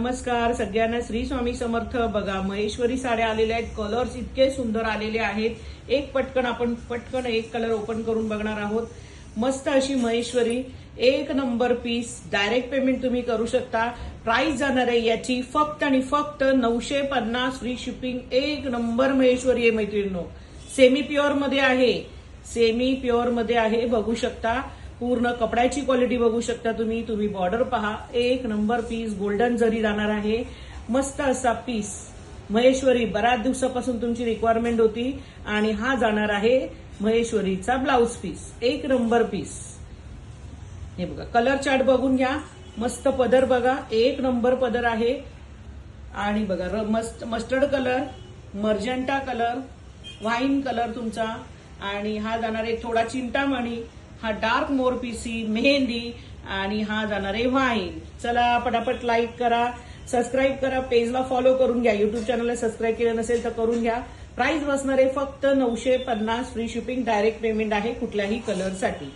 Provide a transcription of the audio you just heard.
नमस्कार सगळ्यांना, श्री स्वामी समर्थ. बघा महेश्वरी साड्या आलेल्या आहेत. कलर्स इतके सुंदर आलेले आहेत. पटकन एक कलर ओपन करून बघणार आहोत. मस्त अशी महेश्वरी, एक नंबर पीस. डायरेक्ट पेमेंट तुम्ही करू शकता. प्राइस जाणार आहे याची फक्त आणि फक्त 950 फ्री शिपिंग. एक नंबर महेश्वरी आहे मैत्रिणींनो. सेमी प्युअर मध्ये आहे. बघू शकता पूर्ण कपड्याची क्वालिटी बघू शकता तुम्ही बॉर्डर पहा. एक नंबर पीस. गोल्डन जरी जाणार आहे. मस्त असा पीस महेश्वरी. बऱ्याच दिवसापासून तुमची रिक्वायरमेंट होती आणि हा जाणार आहे महेश्वरीचा ब्लाउज पीस. एक नंबर पीस. हे बघा कलर चार्ट बघून घ्या. मस्त पदर बघा, एक नंबर पदर आहे. आणि बघा mustard colour, magenta colour, wine colour तुमचा. आणि हा जाणार आहे थोडा चिंतामणी, हा डार्क मोरपिसी, मेहंदी, आणि हा जाणार आहे व्हाईन. चला पटापट लाईक करा, सबस्क्राईब करा, पेजला फॉलो करून घ्या. युट्यूब चॅनलला सबस्क्राईब केलं नसेल तर करून घ्या. प्राइस बसणार आहे फक्त 950 फ्री शिपिंग. डायरेक्ट पेमेंट आहे कुठल्याही कलरसाठी.